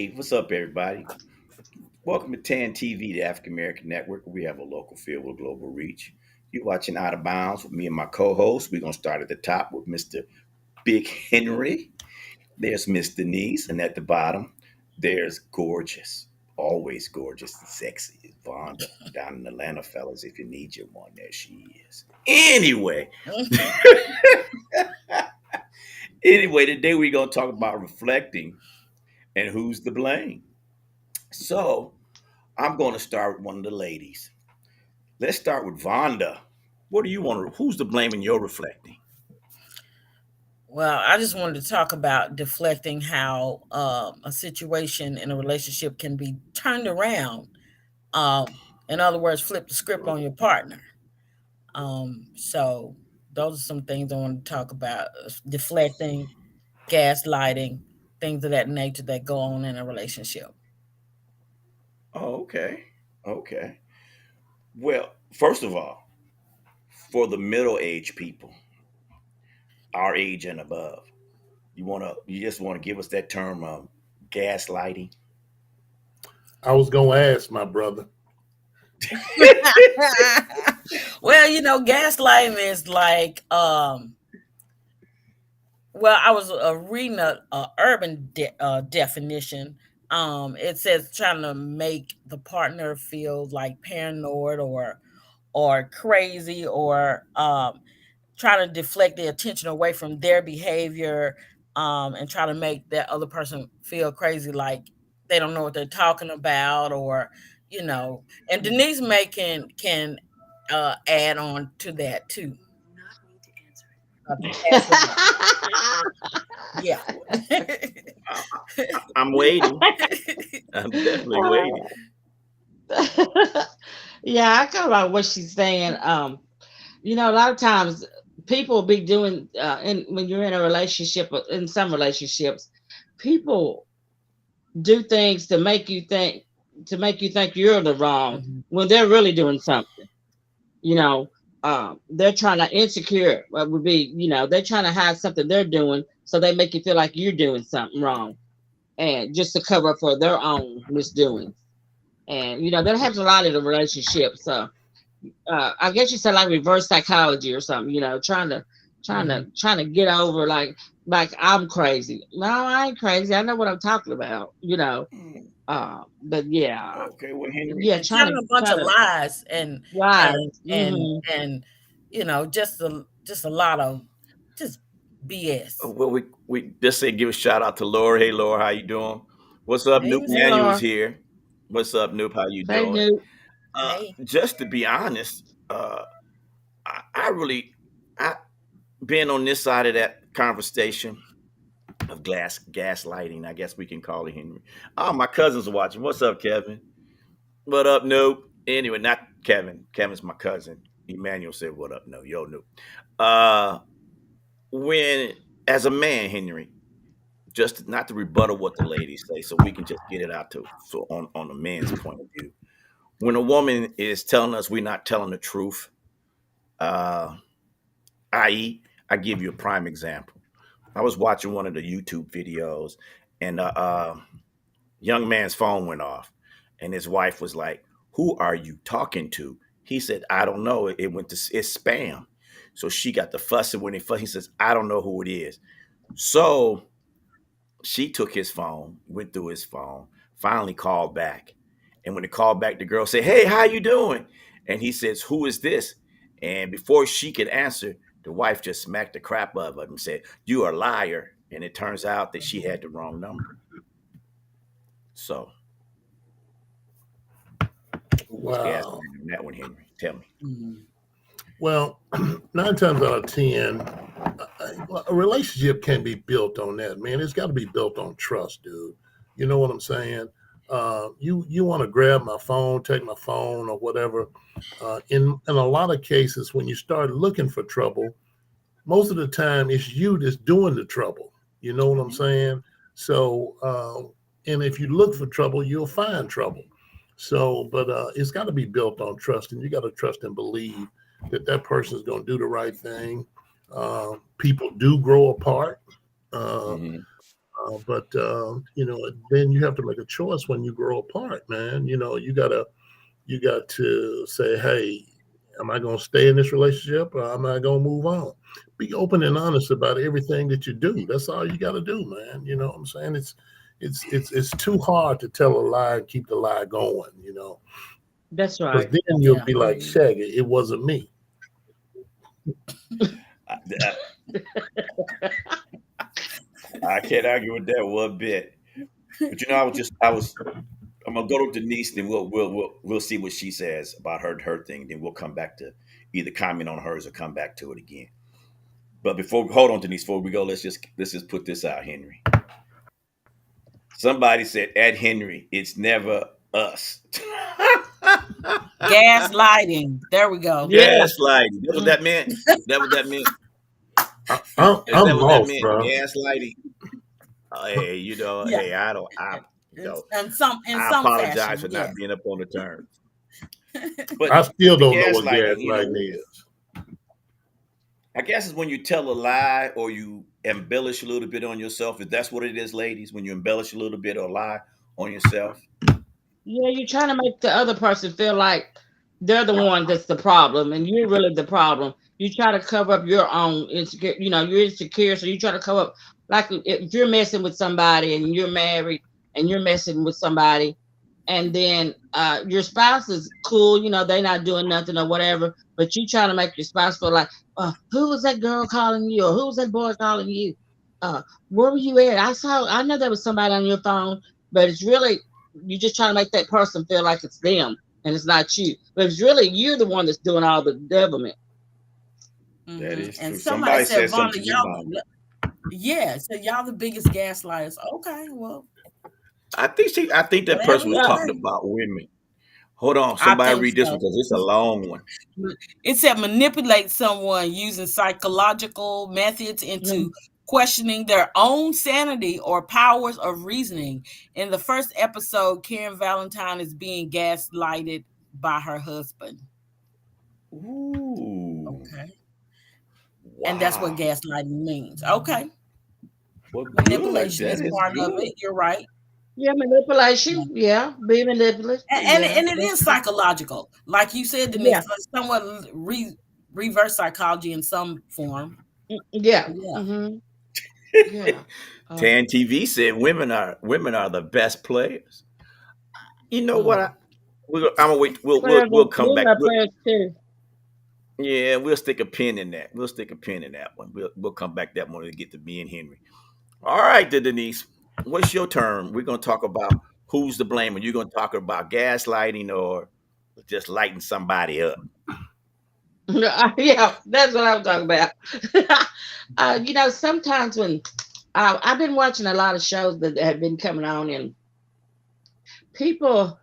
Hey, what's up, everybody? Welcome to TAAN-TV, the African American Network. We have a local feel with global reach. You're watching Out of Bounds with me and my co-host. We're gonna start at the top with Mr. Big Henry. There's Miss Denise, and at the bottom, there's gorgeous, always gorgeous and sexy Vonda down in Atlanta, fellas. If you need your one, there she is. Anyway, today we're gonna talk about reflecting and who's to blame. So I'm going to start with one of the ladies. Let's start with Vonda. What do you want to? Who's to blame in your reflecting? Well, I just wanted to talk about deflecting how a situation in a relationship can be turned around. In other words, flip the script on your partner. So those are some things I want to talk about: deflecting, gaslighting, things of that nature that go on in a relationship. Oh, okay, okay. Well, first of all, for the middle-aged people, our age and above, you just want to give us that term, gaslighting. I was gonna ask my brother. Well, gaslighting is like well, I was reading a urban definition. It says trying to make the partner feel like paranoid or crazy, or try to deflect the attention away from their behavior, and try to make that other person feel crazy, like they don't know what they're talking about, or you know. And Denise may can add on to that too. The gaslight. Yeah. I'm waiting. I'm definitely waiting. Yeah, I kind of like what she's saying. A lot of times people be doing in when you're in a relationship, or in some relationships, people do things to make you think you're the wrong Mhm. when they're really doing something. You know, they're trying to insecure. What would be, they're trying to hide something they're doing, so they make you feel like you're doing something wrong, and just to cover up for their own misdoings. And that happens a lot in a relationship. So I guess you said like reverse psychology or something. Mhm. Trying to get over like I'm crazy. No, I ain't crazy. I know what I'm talking about. Mm, But yeah, okay, well, Henry. yeah, And telling a bunch trying of to lies, and rise. and and and just a lot of just BS. Well, we just say give a shout out to Laura. Hey, Laura, how you doing? What's up, Hey, Nuke Miss Hey, Laura. Manuel's Laura. here. What's up, Noop? How you Hey, doing? Newt. Hey. Just to be honest, I really, I being on this side of that conversation of gaslighting, I guess we can call it, Henry. Oh, my cousins are watching. What's up, Kevin? What up, Noop? Anyway, not Kevin. Kevin's my cousin. Emmanuel said, "What up, no, yo, Noop." Uh, when as a man, Henry, just not to rebuttal what the ladies say, so we can just get it out to so on the man's point of view. When a woman is telling us we're not telling the truth, uh, i.e., I give you a prime example. I was watching one of the YouTube videos, and young man's phone went off, and his wife was like, "Who are you talking to?" He said, "I don't know. It went to it's spam." So she got the fuss, and when he says, "I don't know who it is." So she took his phone, went through his phone, finally called back. And when he called back, the girl said, "Hey, how you doing?" And he says, "Who is this?" And before she could answer, the wife just smacked the crap out of him and said, "You are a liar." And it turns out that she had the wrong number. So who was Wow. gaslighting on that one, Henry? Tell me. Mhm. Well, 9 times out of 10, a relationship can be built on that, man. It's got to be built on trust, dude. You know what I'm saying? You want to grab my phone, take my phone, or whatever. In a lot of cases, when you start looking for trouble, most of the time it's you that's doing the trouble. You know what I'm saying? So, and if you look for trouble, you'll find trouble. So, but it's got to be built on trust, and you got to trust and believe that that person is going to do the right thing. People do grow apart. Uh, Mm-hmm. But then you have to make a choice when you grow apart, man. You got to say, hey, am I going to stay in this relationship or am I going to move on? Be open and honest about everything that you do. That's all you got to do, man. You know what I'm saying? It's too hard to tell a lie and keep the lie going. That's Because right. then you'll be like Shaggy. It wasn't me. I can't argue with that one bit. But I'm gonna go to Denise, then we'll see what she says about her thing. Then we'll come back to either comment on hers or come back to it again. But hold on, Denise, before we go, let's just put this out, Henry. Somebody said at Henry, it's never us. Gaslighting. There we go. Yeah. Gaslighting. That's what that meant. That what that meant. I'm Is that what that lost, meant? bro. Gaslighting. Hey, Yeah. hey, I apologize fashion, for not being up on the terms. I But still don't know what gaslighting, gaslighting is. I guess it's when you tell a lie or you embellish a little bit on yourself. If that's what it is, ladies, when you embellish a little bit or lie on yourself. Yeah, you're trying to make the other person feel like they're the one that's the problem and you're really the problem. You try to cover up your own insecure, you're insecure, so you try to cover up, like if you're messing with somebody and you're married and you're messing with somebody, and then your spouse is cool, they're not doing nothing or whatever, but you trying to make your spouse feel like, who was that girl calling you, or who was that boy calling you? Where were you at? I know there was somebody on your phone, but it's really, you're just trying to make that person feel like it's them and it's not you. But it's really you're the one that's doing all the devilment. That is And true. somebody said, something Vonda, to you, Vonda. so y'all the biggest gaslighters. Okay, well, I think that whatever person was you talking say. about women. Hold on, I somebody think read this one so. because it's a long one. It said manipulate someone using psychological methods into questioning their own sanity or powers of reasoning. In the first episode, Karen Valentine is being gaslighted by her husband. Ooh. Okay. Wow. And that's what gaslighting means. Okay. Well, Manipulation good. is That is part of good. it. You're right. Yeah, manipulation. Yeah, be manipulative. And it is psychological. Like you said, Denise, Yeah. somewhat reverse psychology in some form. Yeah. Yeah. Mm-hmm. Yeah. TAAN-TV said women are the best players. You know what? I'm gonna wait. We'll come back. Players too. Yeah, we'll stick a pin in that. We'll stick a pin in that one. We'll come back that one to get to me and Henry. All right, then, Denise. What's your turn? We're gonna talk about who's to blame. Are you gonna talk about gaslighting or just lighting somebody up? Yeah, that's what I'm talking about. Sometimes when I've been watching a lot of shows that have been coming on, and people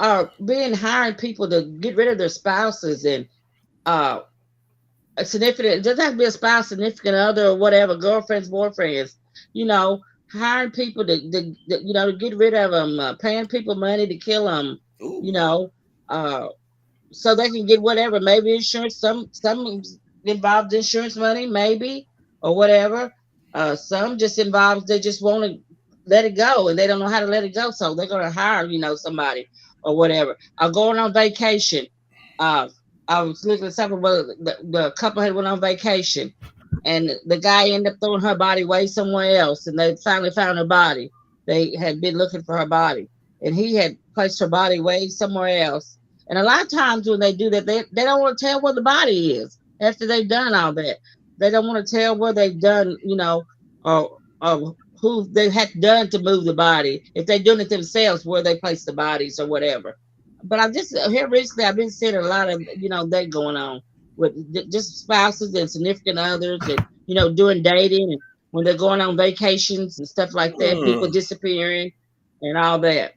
are hiring people to get rid of their spouses and uh a significant, it doesn't have to be a spouse, significant other, or whatever, girlfriends, boyfriends, hiring people to get rid of them, paying people money to kill them, Ooh. uh, so they can get whatever, maybe insurance, some involved insurance money, maybe, or whatever. Some just involves, they just want to let it go and they don't know how to let it go, so they're going to hire, somebody or whatever. Going on vacation. I was looking at something where the couple had went on vacation and the guy ended up throwing her body way somewhere else, and they finally found her body. They had been looking for her body, and he had placed her body way somewhere else. And a lot of times when they do that, they don't want to tell where the body is after they've done all that. They don't want to tell where they've done, or who they had done to move the body. If they're doing it themselves, where they place the bodies or whatever. But I just here recently, I've been seeing a lot of that going on with just spouses and significant others, and doing dating, and when they're going on vacations and stuff like that, people disappearing and all that.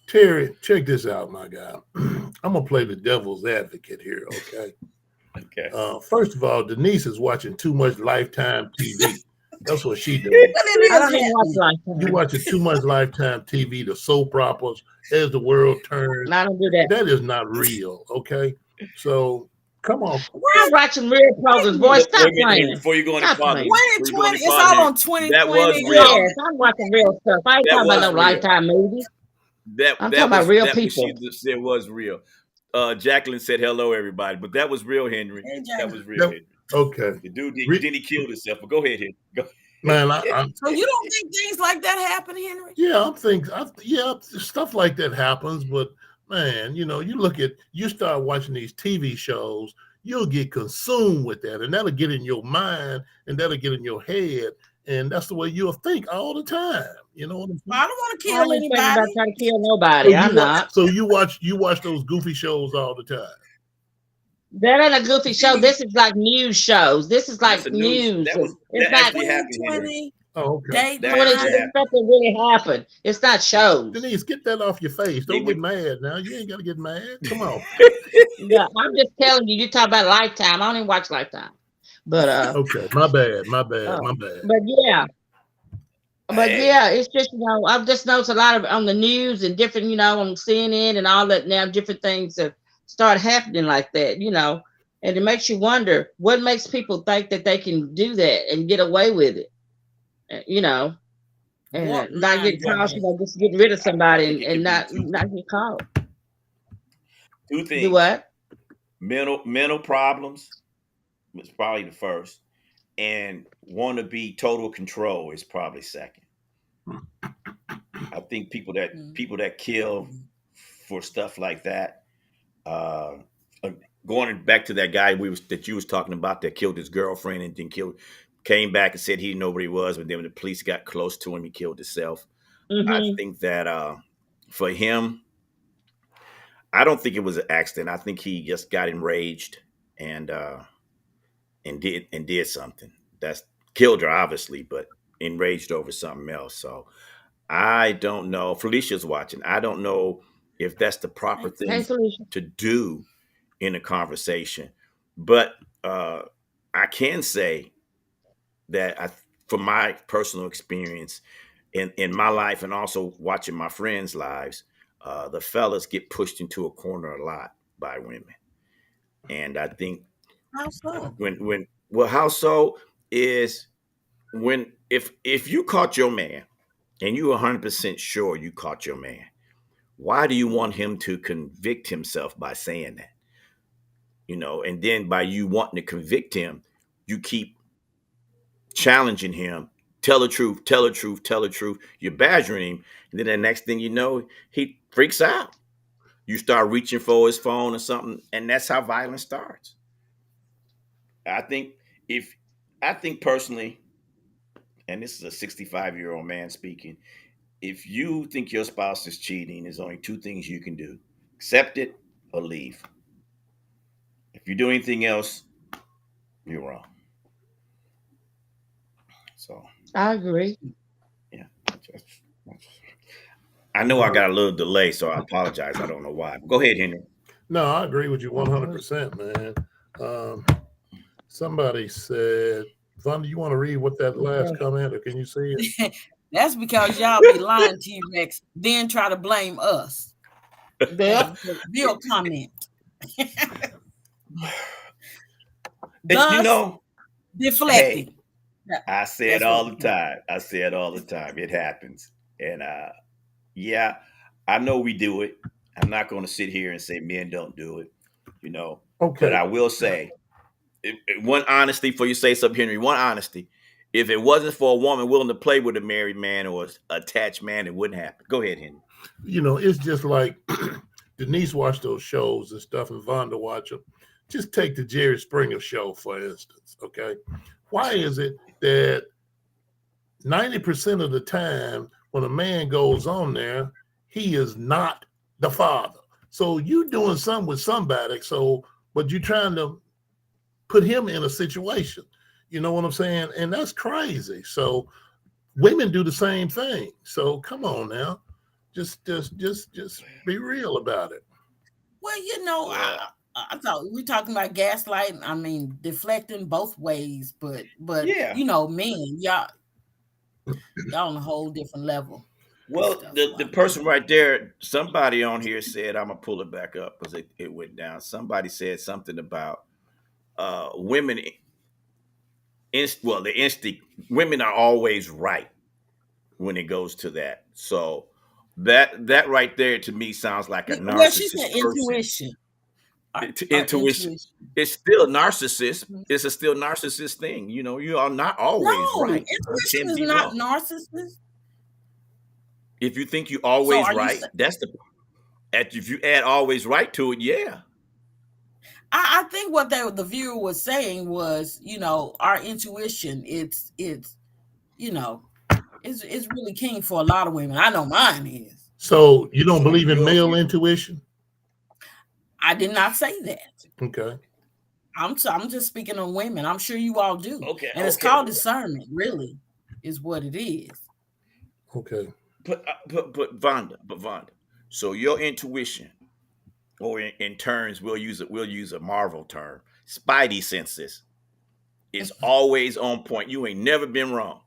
Terry, check this out, my guy. I'm gonna play the devil's advocate here, okay? Okay. First of all, Denise is watching too much Lifetime TV. That's what she does. I don't even watch Lifetime. You watching too much Lifetime TV, the soap operas, as the world turns. I don't do that. That is not real, okay? So Come on. I'm When watching real programs, wait a boy. minute. Look, wait Stop a minute, Henry. playing. Before you go any Stop farther, playing. 2020, Henry, it's all on that was 2020, real. Yes, y'all. I'm watching real stuff. I ain't That talking about no was real. Lifetime movies. I'm talking That about was real that what she people. just said was real. Jacqueline said hello, everybody, but that was real, Henry. Hey, That Jacqueline. was real, Yep. Henry. Okay. The dude Re- then he killed himself. But go ahead, Henry. Go Man, ahead. So you don't think things like that happen, Henry? yeah, yeah, stuff like that happens, but man, you start watching these TV shows, you'll get consumed with that, and that'll get in your mind, and that'll get in your head, and that's the way you'll think all the time. You know what I'm Well, saying? I don't want to I kill ain't thinking about anybody. trying to kill So nobody. I'm not. you watch those goofy shows all the time. That ain't a goofy show. Denise, This is like news shows. This is That's like a news. news, and it's That not actually happened, Henry. 2020, Oh, okay. That actually Dateline. It's happened. stuff that really happened. It's not shows. Denise, get that off your face. They Don't get went. mad now. You ain't got to get mad. Come on. Yeah, I'm just telling you. You talk about Lifetime. I don't even watch Lifetime, but Okay, my bad, my bad, uh, my bad. but yeah, but Hey, yeah, it's just I've just noticed a lot of on the news and different on CNN and all that now different things have started happening like that, and it makes you wonder what makes people think that they can do that and get away with it, you know, and Warp not get mind, well, caught, Denise. just getting rid of I somebody think it and could be not get caught. two Do things. what? Mental problems was probably the first, and want to be total control is probably second. I think people that kill Mhm. for stuff like that. Uh, uh, Going back to that guy that you was talking about that killed his girlfriend and then came back and said he didn't know what he was, but then when the police got close to him, he killed himself. I Mm-hmm. think that for him, I don't think it was an accident. I think he just got enraged and did something that's killed her, obviously, but enraged over something else. So I don't know. Felicia's watching. I don't know if that's the proper Hey, thing Felicia. to do in a conversation, but uh, I can say that from my personal experience in my life and also watching my friends' lives, the fellas get pushed into a corner a lot by women, and I think How so? how so is when if you caught your man and you 100% sure you caught your man, why do you want him to convict himself by saying that? And then by you wanting to convict him, you keep challenging him. Tell the truth, tell the truth, tell the truth. You're badgering him. And then the next thing you know, he freaks out. You start reaching for his phone or something, and that's how violence starts. I think if I think personally, and this is a 65-year-old man speaking, if you think your spouse is cheating, there's only two things you can do: accept it or leave. If you do anything else, you're wrong. So, I agree. yeah. I know I got a little delay, so I apologize. I don't know why. Go ahead, Henry. No, I agree with you 100%, man. Um, Somebody said, Vonda, you want to read what that last comment, or can you see it? That's because y'all be lying, T-Rex, then try to blame us. That's Yeah. the real comment. You Thus, know, hey, deflecting. I say it That's what all we the call it. time. I say it all the time. It happens. And yeah, I know we do it. I'm not going to sit here and say men don't do it, you know, but Okay. I will say, one honesty for you say something, Henry, one honesty. If it wasn't for a woman willing to play with a married man or attached man, it wouldn't happen. Go ahead, Henry. It's just like Denise watched those shows and stuff, and Vonda watch them. Just take the Jerry Springer show, for instance, okay? Why is it that 90% of the time when a man goes on there, he is not the father? So you doing something with somebody, but you're trying to put him in a situation. You know what I'm saying? And that's crazy. So women do the same thing. So come on now. Just be real about it. Well, Well, I thought we talking about gaslighting. I mean, deflecting both ways, but yeah. men, y'all on a whole different level and Well, stuff. the Like, person right there, somebody on here said, I'm gonna pull it back up because it went down. Somebody said something about women, the instinct, women are always right when it goes to that. So that right there to me sounds like a Well, she said narcissist person. intuition. Our Intuition. intuition. It's still narcissist. It's a still narcissist thing. You know, you are not always No, right. You intuition can is be not wrong. narcissist. If you think you So always are you? right, that's the. If you add always right to it, yeah. I think what the viewer was saying was, our intuition. It's it's really keen for a lot of women. I know mine is. So you don't So believe in male you're intuition? I did not say that. Okay. I'm just speaking on women. I'm sure you all do. okay. And it's Okay. called discernment, really, is what it is. Okay. But Vonda. So your intuition, or in terms, we'll use a Marvel term, spidey senses, is always on point. You ain't never been wrong.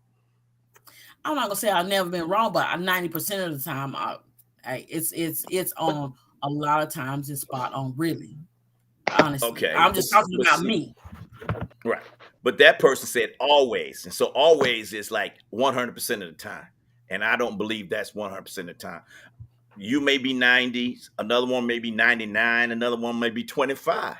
I'm not gonna say I've never been wrong, but 90% of the time, it's on. A lot of times it's spot on, really. Honestly, Okay. I'm just talking But about see, me. right. But that person said always. And so always is like 100% of the time. And I don't believe that's 100% of the time. You may be 90, another one may be 99, another one may be 25.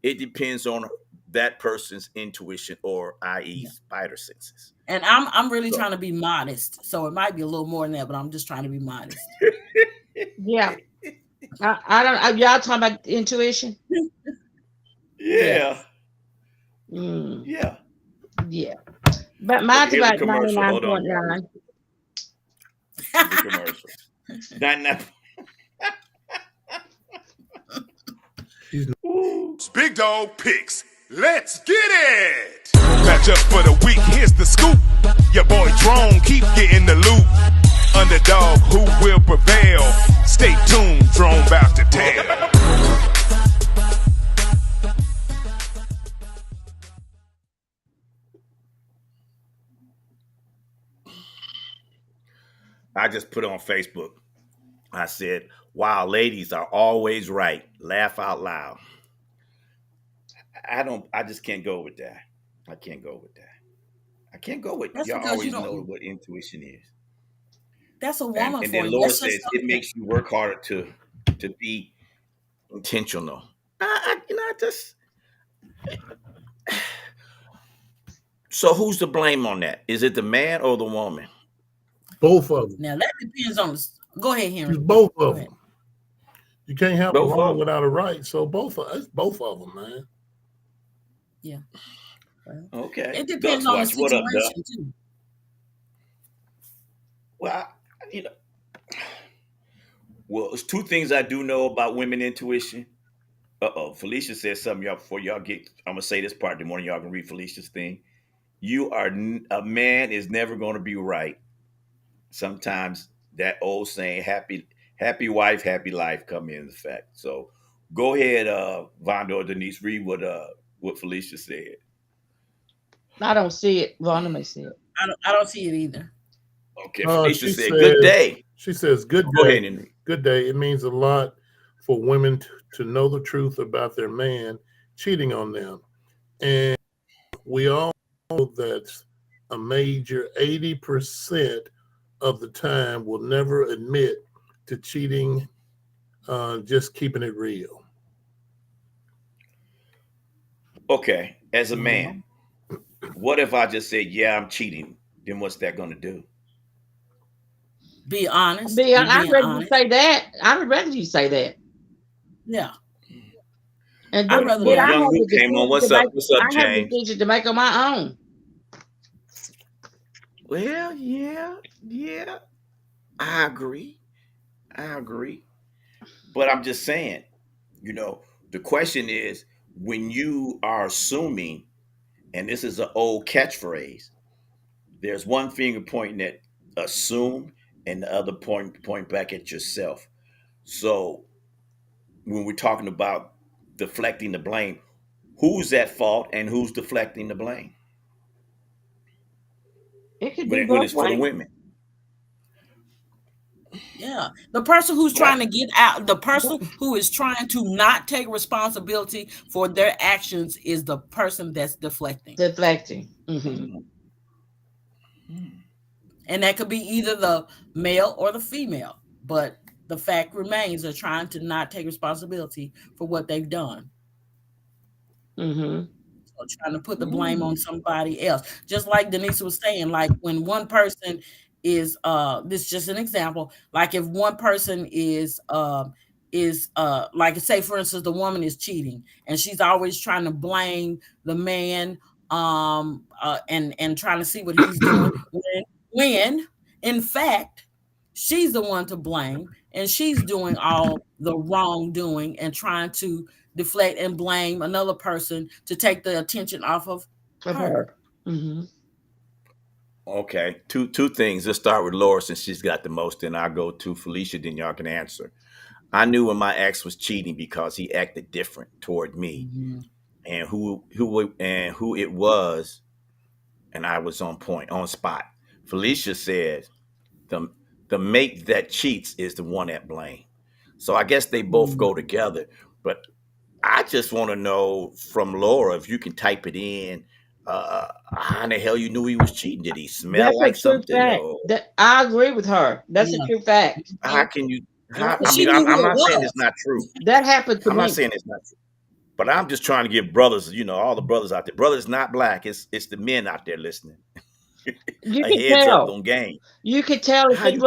It depends on that person's intuition, or i.e. spider senses. And I'm really So, trying to be modest. So it might be a little more than that, but I'm just trying to be modest. Yeah. I don't. Y'all talking about intuition? yeah. Mm, Yeah. yeah. But Okay, mine's here's a about commercial. Hold on, y'all. 99.9. Here's a commercial. 99. Ooh. Big Dog Picks. Let's get it! Match up for the week. Here's the scoop. Your boy Drone keep getting the loot. Underdog, who will prevail? Stay tuned, Drone about to tell. I just put on Facebook. I said, "Wow, ladies are always right." Laugh out loud. I just can't go with that. I can't go with that. I can't go with That's y'all because you always know don't. what intuition is. That's a And woman and for then you. Laura That's just says it something. makes you work harder to be intentional. I just so who's to blame on that? Is it the man or the woman? Both of them. Now that depends on. Go ahead, Henry. It's both Go of ahead. them. You can't have a Both of wrong them. without a right. So it's both of them, man. Yeah. Well, Okay. it depends Ducks on the watch. What up, Duck? situation too. Well, you know, it's two things I do know about women intuition. Felicia said something, y'all. Before y'all get, I'm gonna say this part. The morning y'all can read Felicia's thing. A man is never going to be right. Sometimes that old saying, happy wife, happy life, come in effect. So go ahead, Vonda or Denise, read what Felicia said. I don't see it. Vonda may see it. I don't see it either. Okay, Felicia She said, "Good day." says, good Go day. ahead, Henry. Good day. It means a lot for women to know the truth about their man cheating on them. And we all know that a major 80% of the time will never admit to cheating, just keeping it real. Okay, as a man, what if I just said, "Yeah, I'm cheating"? Then what's that going to do? Be honest. I'd You're rather being you honest. say that. I would rather you say that. Yeah. And I'd then, rather then be Well, I have young honest. the Luke came on. decision to What's make. up? What's up, I have the James? decision to make on my own. Well, yeah. I agree. But I'm just saying, the question is when you are assuming, and this is an old catchphrase, there's one finger pointing at assume and the other point back at yourself. So when we're talking about deflecting the blame, who's at fault and who's deflecting the blame It could be when both it's for the ways. women? Yeah. The person who's trying to get out, the person who is trying to not take responsibility for their actions is the person that's deflecting. Deflecting. Mm-hmm. And that could be either the male or the female. But the fact remains they're trying to not take responsibility for what they've done. Mm-hmm. So trying to put the blame on somebody else. Just like Denise was saying, like when one person is this is just an example, like if one person is like say for instance the woman is cheating and she's always trying to blame the man and trying to see what he's doing when in fact she's the one to blame and she's doing all the wrongdoing and trying to deflect and blame another person to take the attention off of her. Mm-hmm. Okay, two things. Let's start with Laura since she's got the most, and I'll go to Felicia. Then y'all can answer. I knew when my ex was cheating because he acted different toward me, and who it was, and I was on point, on spot. Felicia said the mate that cheats is the one at blame. So I guess they both go together. But I just want to know from Laura if you can type it in. How in the hell you knew he was cheating? Did he smell That's like a true something? fact. Or That I agree with her. That's a true fact. how can you? She knew who I'm it not saying was. it's not true. That happened to I'm me. not saying it's not true. But I'm just trying to give brothers, all the brothers out there. Brothers not black. It's the men out there listening. You A can heads up tell. on game. You can tell it's How the you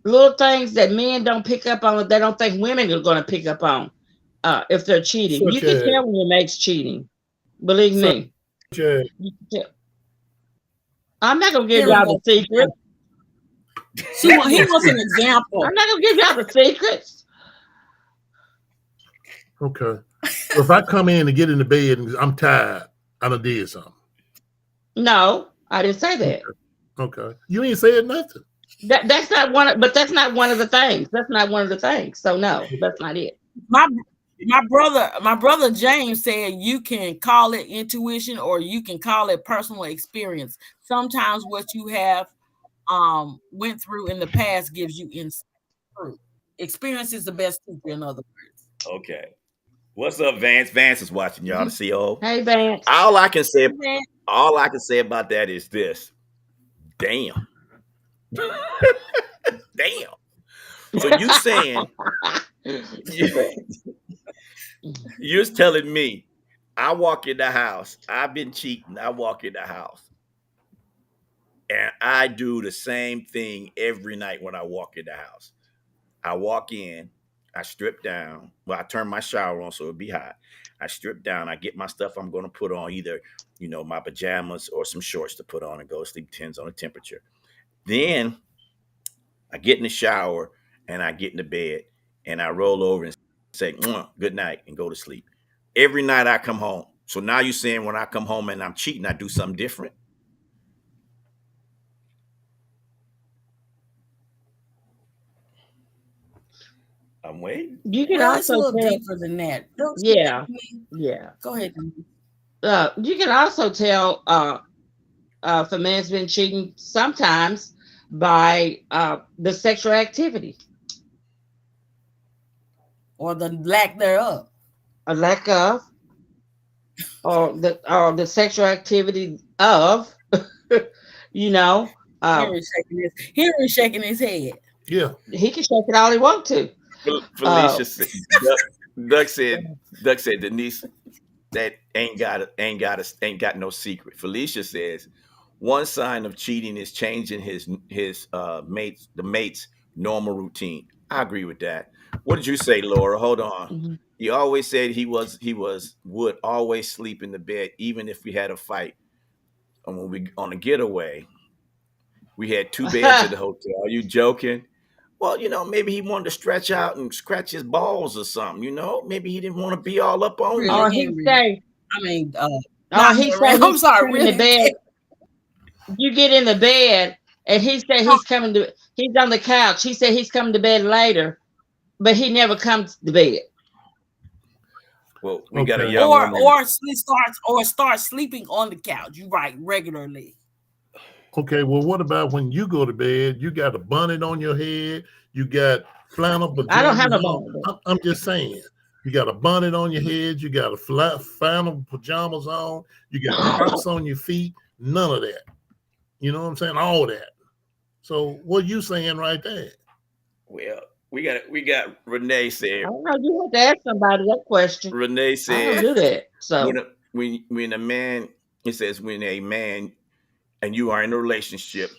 little things that men don't pick up on that they don't think women are going to pick up on if they're cheating. You Such can as, tell when your mate's cheating. Believe me. such as, You can tell. I'm not gonna give Here we y'all go. the secret. He wants an example. I'm not gonna give y'all the secrets. okay. So if I come in and get in the bed and I'm tired, I done did something. No, I didn't say that. Okay. You ain't said nothing. That's not one of, but that's not one of the things. That's not one of the things. So no, that's not it. My brother James said you can call it intuition or you can call it personal experience. Sometimes what you have went through in the past gives you insight. Experience is the best teacher, in other words. Okay. What's up, Vance? Vance is watching y'all to see. Hey, Vance. All I can say about that is this. Damn. Damn. So you saying you're telling me I walk in the house, I've been cheating, I walk in the house, and I do the same thing every night when I walk in the house. I walk in, I strip down. Well, I turn my shower on so it'll be hot. I strip down, I get my stuff I'm going to put on, either, my pajamas or some shorts to put on and go to sleep, depends on the temperature. Then I get in the shower and I get in the bed and I roll over and say, good night, and go to sleep. Every night I come home. So now you're saying when I come home and I'm cheating, I do something different? I'm waiting. You can Well, it's a also little tell. deeper than that. Don't Yeah, you? yeah. Go ahead. You can also tell if a man's been cheating sometimes by the sexual activity Or the lack thereof. a lack of, or the sexual activity of, you know. Henry's shaking his head. Yeah. He can shake it all he wants to. Felicia said, Doug said, Denise, that ain't got no secret. Felicia says, one sign of cheating is changing his mate's normal routine. I agree with that. What did you say, Laura? Hold on. Mm-hmm. He always said he would always sleep in the bed, even if we had a fight. And when we on a getaway, we had 2 beds at the hotel. Are you joking? Well, maybe he wanted to stretch out and scratch his balls or something. Maybe he didn't want to be all up on Really, you. Or he Henry. say, I mean, he say, I'm sorry. in Really? the bed. You get in the bed, and he said he's on the couch. He said he's coming to bed later, but he never comes to bed. Well, we got a Okay. young woman. Or starts sleeping on the couch. You right, regularly. Okay, well, what about when you go to bed? You got a bonnet on your head. You got flannel I don't have pajamas no on. bone. I'm just saying. You got a bonnet on your head. You got a flannel pajamas on. You got Crocs on your feet. None of that. You know what I'm saying? All that. So what you saying right there? Well, we got Renee I said. don't know. You have to ask somebody that question. Renee I don't said do that. So when a man, it says when a man and you are in a relationship,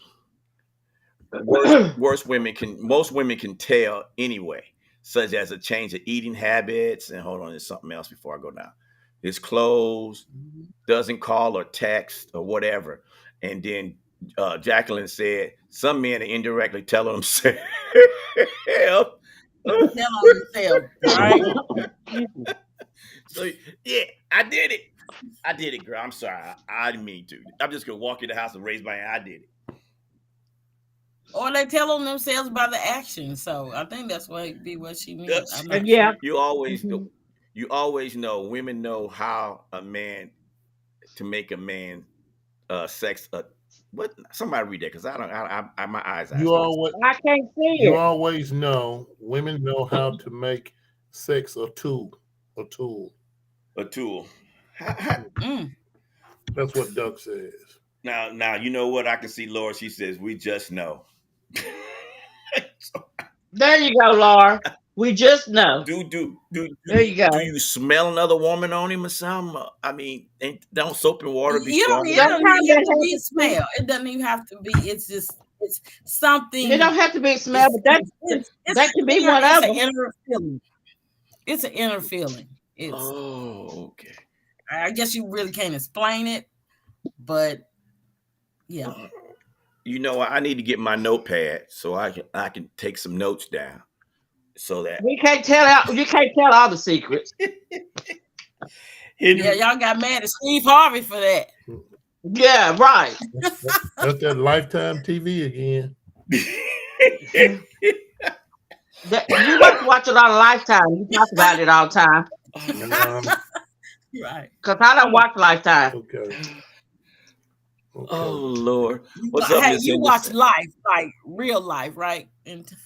most women can tell anyway, such as a change of eating habits. And hold on, there's something else before I go down. His clothes, doesn't call or text or whatever. And then Jacqueline said some men are indirectly telling themselves. Tell on yourself, right? So yeah, I did it. I did it, girl. I'm sorry. I didn't mean to. I'm just gonna walk in the house and raise my hand. I did it. Or they tell on themselves by the action. So I think that's what she means. I'm not yeah. sure. You always know. Women know how a man to make a man sex. What? Somebody read that because I don't. My eyes. You always I can't see you it. always know. Women know how to make sex a tool. A tool. A tool. That's what Duck says. Now you know what I can see. Laura, she says we just know. There you go, Laura. We just know. There you go. Do you smell another woman on him or something? I mean, don't soap and water be It strong? doesn't even have to be smell. It doesn't even have to be. It's something. It don't have to be smell, but that can be one of them. It's an inner feeling. It's an inner feeling. Okay. I guess you really can't explain it, but yeah. You know, I need to get my notepad so I can take some notes down, so that you can't tell all the secrets. Yeah, y'all got mad at Steve Harvey for that. Yeah, right. That's that Lifetime TV again. You must watch a lot of Lifetime. You talk about it all the time. Right. Because I don't watch Lifetime. Okay. Oh Lord, what's up, Miss you Henderson? watch life, like real life, right?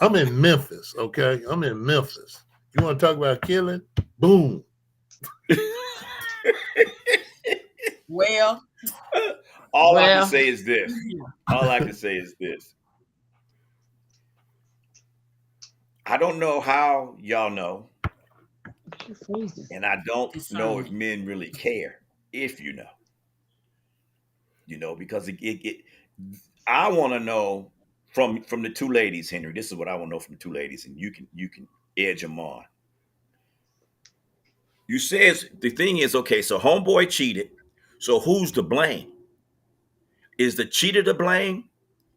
I'm in Memphis, okay? I'm in Memphis. You want to talk about killing? Boom. Well, all I can say is this. All I can say is this. I don't know how y'all know, and I don't know if men really care. If you know, because I want to know from the two ladies, Henry. This is what I want to know from the two ladies, and you can edge them on. You says the thing is, okay, so homeboy cheated. So who's to blame? Is the cheater to blame,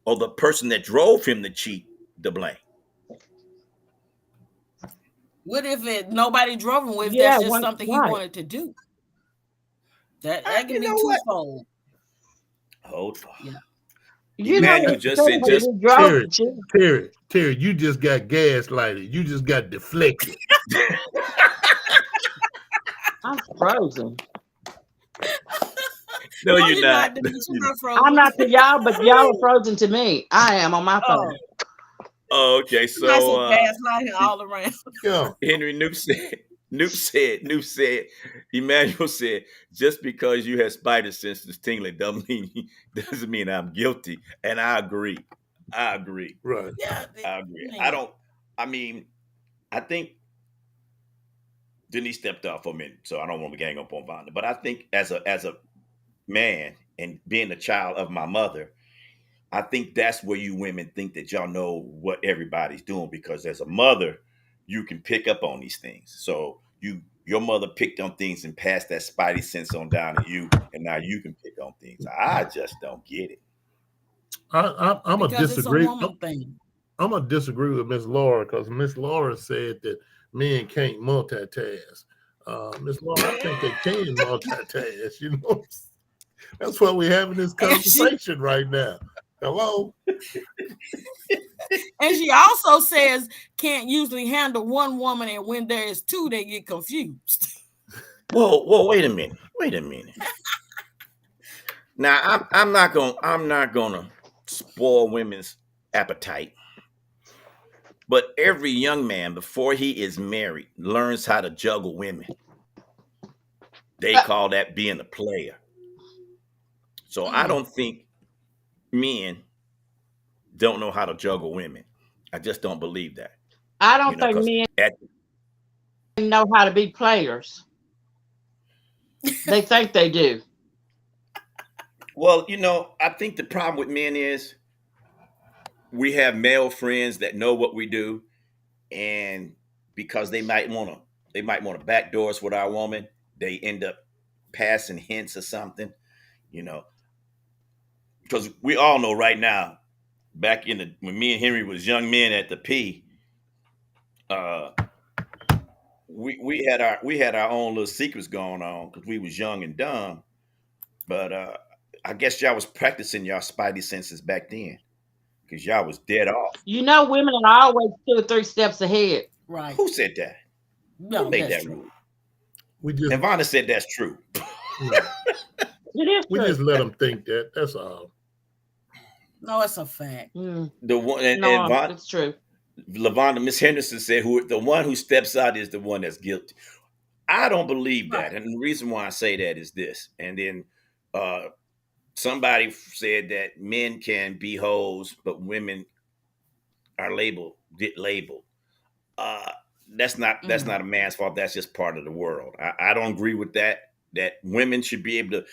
or the person that drove him to cheat to blame? What if nobody drove him? What if that's just something he wanted to do? That can be twofold. Hold on. Yeah. Emmanuel just said, Terry, you just got gaslighted. You just got deflected. I'm frozen. No, you're not. I'm not to y'all, but y'all are frozen to me. I am on my phone. Oh, okay. So gaslighting all around. Yeah. Henry Noop said, Emmanuel said, just because you have spider senses tingling doesn't mean I'm guilty. And I agree. Right. Yeah, I agree. I think Denise stepped off for a minute, so I don't want to gang up on Vonda. But I think as a man and being a child of my mother, I think that's where you women think that y'all know what everybody's doing, because as a mother, you can pick up on these things. So your mother picked on things and passed that spidey sense on down to you, and now you can pick on things. I just don't get it. I'm gonna disagree. I'm gonna disagree with Miss Laura, because Miss Laura said that men can't multitask. Miss Laura, I think they can multitask. You know, that's why we're having this conversation right now. Hello. And she also says can't usually handle one woman, and when there is two, they get confused. Whoa, wait a minute. Now I'm not gonna spoil women's appetite. But every young man, before he is married, learns how to juggle women. They call that being a player. So I don't think men don't know how to juggle women. I just don't believe that. I You don't know, think because men know how to be players. They think they do. well, I think the problem with men is we have male friends that know what we do, and because they might want to backdoor us with our woman, they end up passing hints or something. You know, because we all know right now, back in when me and Henry was young men at the P, uh, we had our own little secrets going on because we was young and dumb. But I guess y'all was practicing y'all spidey senses back then because y'all was dead off. You know, women are always 2 or 3 steps ahead. Right. Who said that? Who No, made that's that true. rule? We just And Vonda said that's true. no, It is we true. just let them think that. That's all. No, it's a fact. The one and No, it's true. LaVonda, Miss Henderson said, the one who steps out is the one that's guilty. I don't believe that, Right. and the reason why I say that is this. And then somebody said that men can be hoes, but women get labeled. Uh, that's not a man's fault. That's just part of the world. I don't agree with that. That women should be able to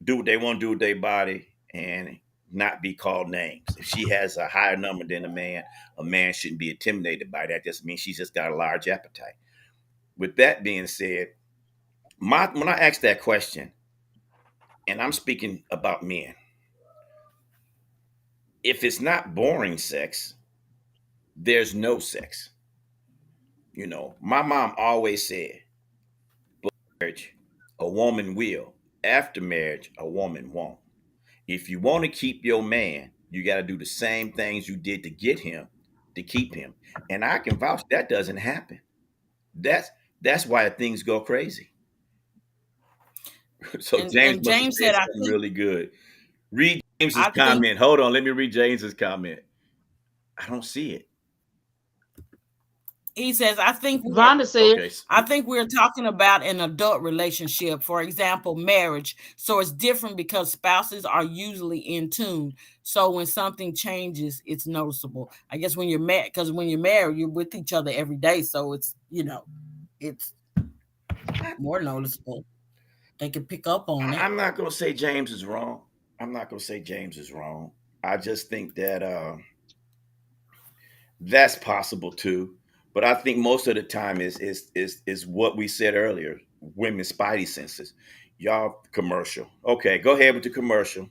do what they want to do with their body and not be called names. If she has a higher number than a man shouldn't be intimidated by that. Just means she's just got a large appetite. With that being said, when I asked that question, and I'm speaking about men, if it's not boring sex, there's no sex. My mom always said, marriage, a woman will. After marriage, a woman won't. If you want to keep your man, you got to do the same things you did to get him to keep him. And I can vouch that doesn't happen. That's that's why things go crazy. So James And must have James said said, something really good. Read James's I think comment. Hold on, let me read James's comment. I don't see it. he says, Vonda said, Okay. I think we're talking about an adult relationship, for example, marriage. So it's different because spouses are usually in tune. So when something changes, it's noticeable. I guess when you're married, because when you're married, you're with each other every day. So it's more noticeable. They can pick up on it. I'm not going to say James is wrong. I'm not going to say James is wrong. I just think that that's possible too. But I think most of the time is what we said earlier. Women's spidey senses. Y'all commercial. Okay, go ahead with the commercial.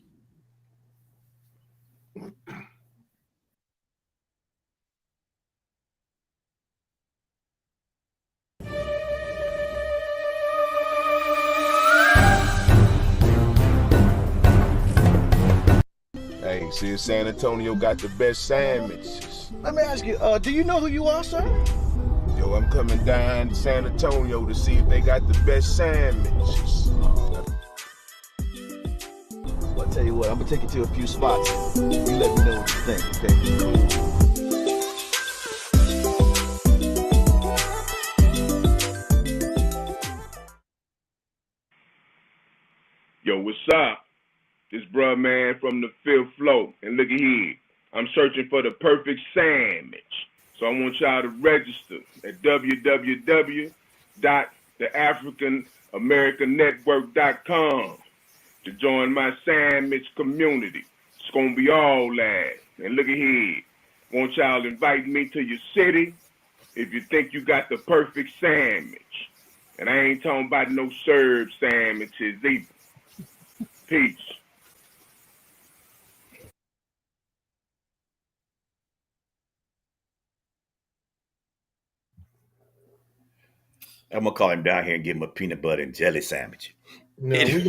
Hey, see, San Antonio got the best sandwiches. Let me ask you, do you know who you are, sir? Yo, I'm coming down to San Antonio to see if they got the best sandwiches. Well, I'll tell you what, I'm gonna take you to a few spots. You let me know what you think, okay? Yo, what's up? This bruh man from the 5th floor. And look at here. I'm searching for the perfect sandwich. So I want y'all to register at www.theafricanamericannetwork.com to join my sandwich community. It's gonna be all that. And look at here. Want y'all inviting me to your city if you think you got the perfect sandwich. And I ain't talking about no served sandwiches either. Peace. I'm gonna call him down here and give him a peanut butter and jelly sandwich. No, we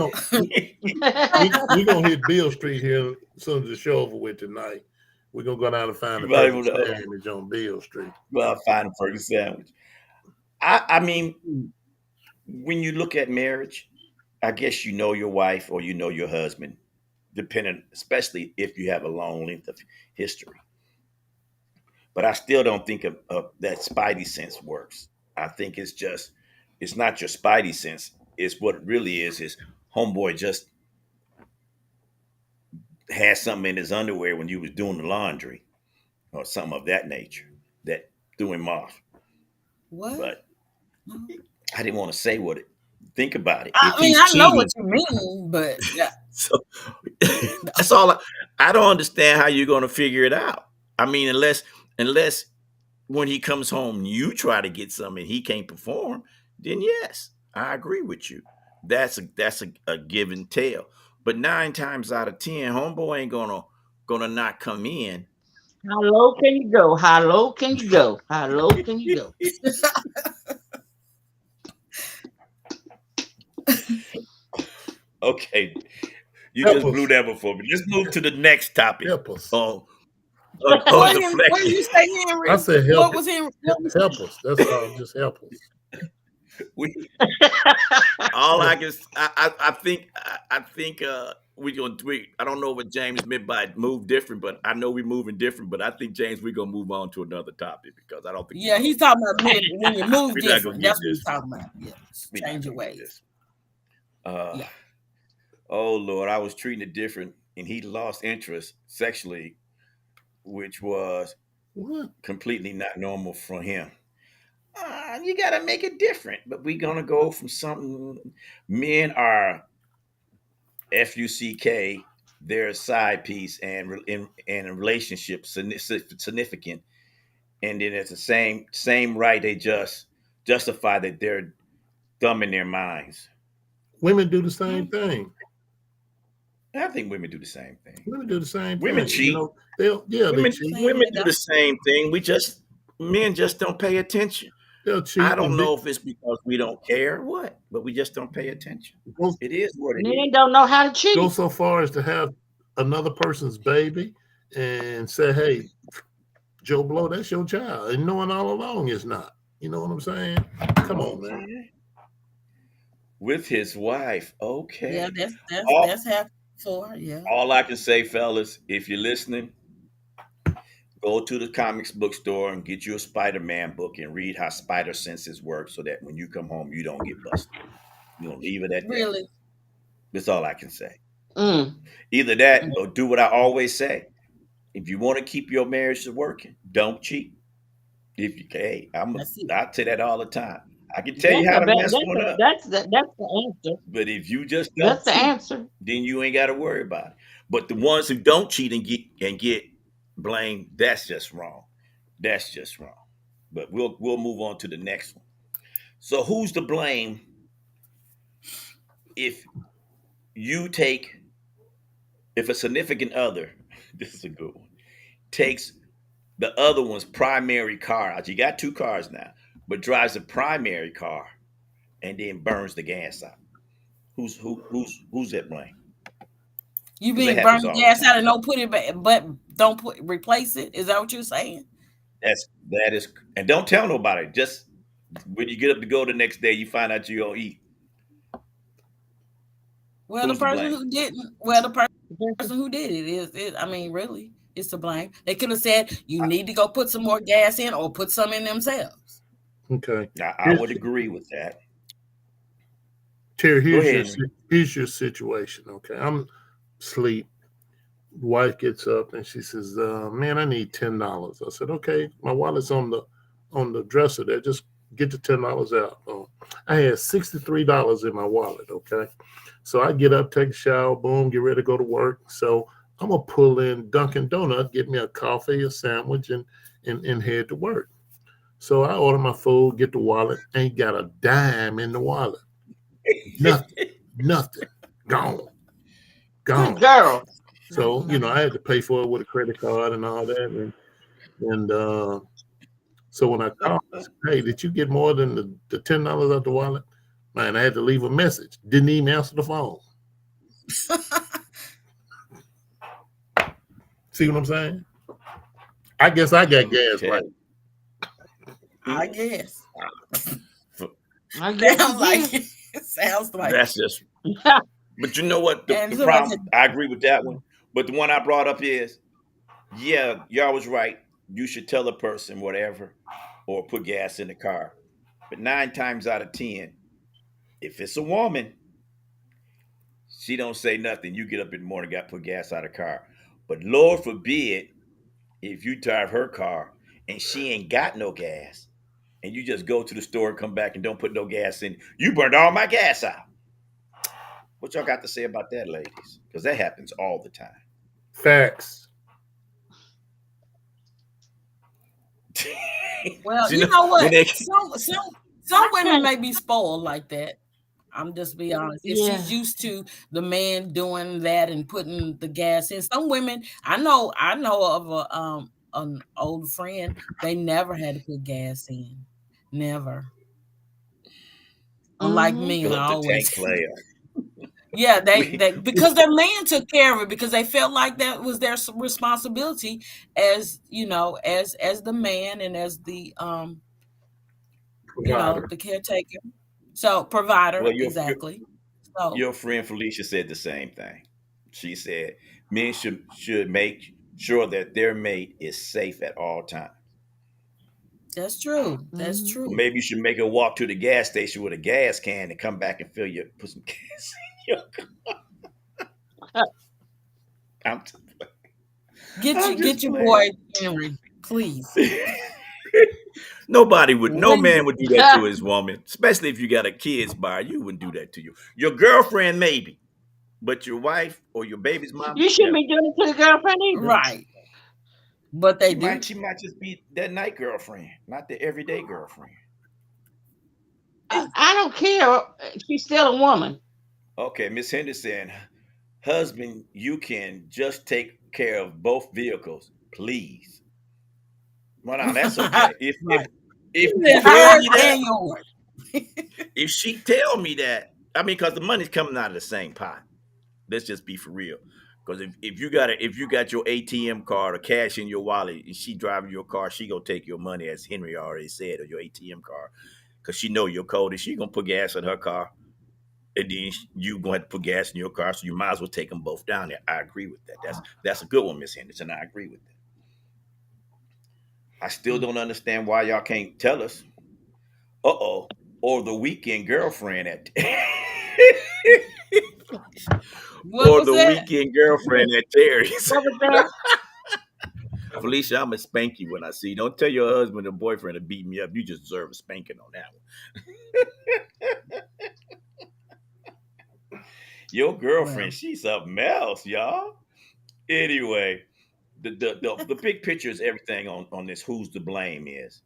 gonna hit Bill Street here as soon as the show over with tonight. We're gonna go down and find the Right, perfect sandwich on Bill Street. Well, I'll find a perfect sandwich. I mean, when you look at marriage, I guess you know your wife or you know your husband depending, especially if you have a long length of history. But I still don't think of that spidey sense works. I think it's not your spidey sense. It's what it really is homeboy just had something in his underwear when you was doing the laundry or something of that nature that threw him off. What? But I didn't want to say what it. Think about it. I If mean, he's I know cheating, what you mean, but yeah. so that's all. I don't understand how you're going to figure it out. I mean, unless when he comes home, you try to get something and he can't perform, then yes, I agree with you. That's a give and tell. But 9 times out of 10, homeboy ain't gonna not come in. How low can you go? How low can you go? How low can you go? Okay, you Help just blew us. that one for me. Let's move to the next topic. Help us. What did you Deflecting. say, Henry? I said help. What was Henry? Help us. That's all. Just help us. All I can, I think, we gonna tweet. I don't know what James meant by move different, but I know we're moving different. But I think James, we're gonna move on to another topic because I don't think. Yeah, he's talking about when you move We're not different. gonna get That's what this. he's talking about. Yeah, We're not change your gonna get ways. this. Yeah. Oh Lord, I was treating it different, and he lost interest sexually, which was What? completely not normal for him. You gotta make it different, but we're gonna go from something. Men are fuck. They're a side piece and in a relationship significant, and then at the same right they just justify that they're dumb in their minds. Women do the same thing. I think women do the same thing. Women do the same Women thing. cheat. They Women cheat. women do the same thing. Men just don't pay attention. They'll cheat. I don't know if it's because we don't care or what, but we just don't pay attention. It is what it Men is. don't know how to cheat. Go so far as to have another person's baby and say, "Hey, Joe Blow, that's your child," and knowing all along it's not. You know what I'm saying? Come on, man. Okay. With his wife. Okay. Yeah, that's half for. Yeah. All I can say, fellas, if you're listening, go to the comics book store and get you a Spider-Man book and read how spider senses work so that when you come home, you don't get busted. You don't leave it at that. Really? That's all I can say. Mm. Either that or do what I always say. If you want to keep your marriage working, don't cheat. If you can, I say that all the time. I can tell you how to mess one up. That's the answer. But if you just don't That's the cheat, answer. then you ain't got to worry about it. But the ones who don't cheat and get blamed, that's just wrong. That's just wrong. But we'll move on to the next one. So who's to blame if a significant other, this is a good one, takes the other one's primary car out. You got 2 cars now, but drives a primary car and then burns the gas out. Who's at blame? You mean burn the gas out and don't put it back, but don't replace it? Is that what you're saying? That is, and don't tell nobody. Just when you get up to go the next day, you find out you don't eat. Well, Who's the person who didn't. Well, the person who did it is. I mean, really, it's to blame. They could have said you need to go put some more gas in, or put some in themselves. Okay. I would agree with that. Terry, here's your situation. Okay, I'm asleep. Wife gets up and she says, "Man, I need $10." I said, "Okay, my wallet's on the dresser there. Just get the $10 out." I had $63 in my wallet. Okay, so I get up, take a shower, boom, get ready to go to work. So I'm gonna pull in Dunkin' Donut, get me a coffee, a sandwich, and head to work. So I order my food, get the wallet, ain't got a dime in the wallet. Nothing. Gone. Good girl. So, I had to pay for it with a credit card and all that. And so when I called, I said, "Hey, did you get more than the $10 out the wallet?" Man, I had to leave a message. Didn't even answer the phone. See what I'm saying? I guess I got gas right. I guess. I guess It sounds like that's just But you know what? And The somebody problem, said, I agree with that one. But the one I brought up is, yeah, y'all was right. You should tell a person whatever or put gas in the car. But 9 times out of 10, if it's a woman, she don't say nothing. You get up in the morning, got to put gas out of the car. But Lord forbid, if you drive her car and she ain't got no gas, and you just go to the store and come back and don't put no gas in, you burned all my gas out. What y'all got to say about that, ladies? Because that happens all the time. Facts. well, You you know, know when what? they, Some women may be spoiled like that. I'm just be honest. If Yeah. she's used to the man doing that and putting the gas in, some women I know of an old friend, they never had to put gas in. Never. Unlike me, and fill I up the tank always player. yeah, We, they because their man took care of it because they felt like that was their responsibility as as the man and as the Provider. the caretaker. So provider, well, exactly. So your friend Felicia said the same thing. She said men should make sure that their mate is safe at all times. that's true. That's Mm-hmm. Or true. maybe you should make her walk to the gas station with a gas can and come back and put some gas in your car. I'm, I'm Get just your playing. boy Henry, please. No Please. man would do that to his woman, especially if you got a kids bar. You wouldn't do that to you. Your girlfriend, maybe, but your wife or your baby's mom, You shouldn't never. be doing it to the girlfriend either. Right. But they do. She might just be that night girlfriend, not the everyday girlfriend. I don't care. She's still a woman. Okay, Miss Henderson, husband, you can just take care of both vehicles, please. Well, now that's okay. Right. If She she said tell hers me that, and yours. if she tell me that, I mean, because the money's coming out of the same pot. Let's just be for real. Because if you got your ATM card or cash in your wallet and she driving your car, she gonna take your money, as Henry already said, or your ATM card, because she know your code and she gonna put gas in her car, and then you gonna have to put gas in your car, so you might as well take them both down there. I agree with that. That's a good one, Miss Henderson. I agree with that. I still don't understand why y'all can't tell us. Or the weekend girlfriend at What or was the that? weekend girlfriend at Terry's. What was that? Felicia, I'm gonna spank you when I see you. Don't tell your husband or boyfriend to beat me up. You just deserve a spanking on that one. Your girlfriend, Well, she's something else, y'all. Anyway, the big picture is everything on this who's to blame is.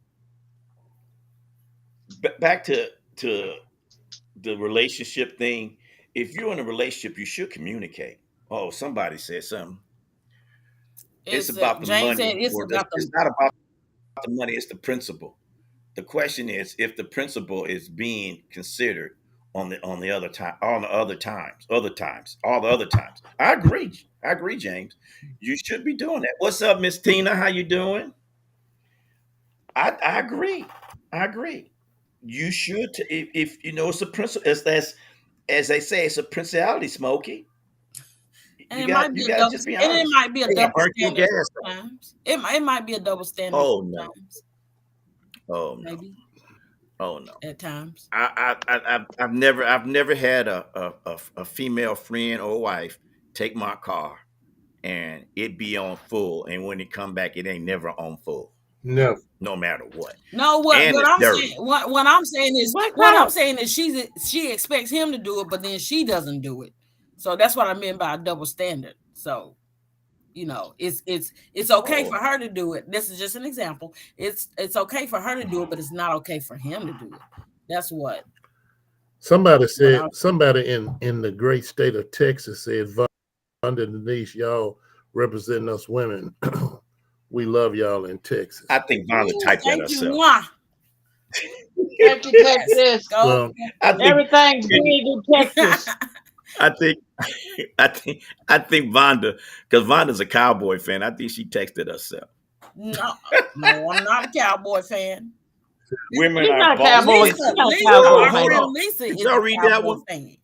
Back to the relationship thing. If you're in a relationship, you should communicate. Oh, somebody said something. It's it's about the James said money, it's or about it's the not about the money. It's the principle. The question is if the principle is being considered on the other time, on the all the other times. I agree. I agree, James. You should be doing that. What's up, Miss Tina? How you doing? I agree. I agree. You should, if you know it's a principle. As they say, it's a principality, Smokey. and it might You be a got to double just be and it honest. might be a Hey, I double burnt your standard gas. sometimes. It might be a double standard Oh no. sometimes, Oh no. maybe Oh no. at times. I've never had a female friend or wife take my car and it be on full, and when it come back, it ain't never on full, No. no matter what, No, and what it's I'm saying dirty. What what kind I'm of saying is she expects him to do it, but then she doesn't do it. So that's what I meant by a double standard. So it's okay Oh, for her to do it. This is just an example. It's okay for her to do it, but it's not okay for him to do it. That's Somebody what said, somebody in the great state of Texas said, Vonda and Denise, y'all representing us women. We love y'all in Texas. I think Vonda typed that thank you. herself. Mwah. Texas, Yes. Texas? Go. Well, I think Everything's big in Texas. I think I think Vonda, because Vonda's a Cowboy fan. I think she texted herself. No, I'm not a Cowboy fan. Women She's are not a cowboy. bosses. She's not a Our Oh, cowboy hold fan. friend on. Lisa Did is y'all a read that Cowboy one? fan.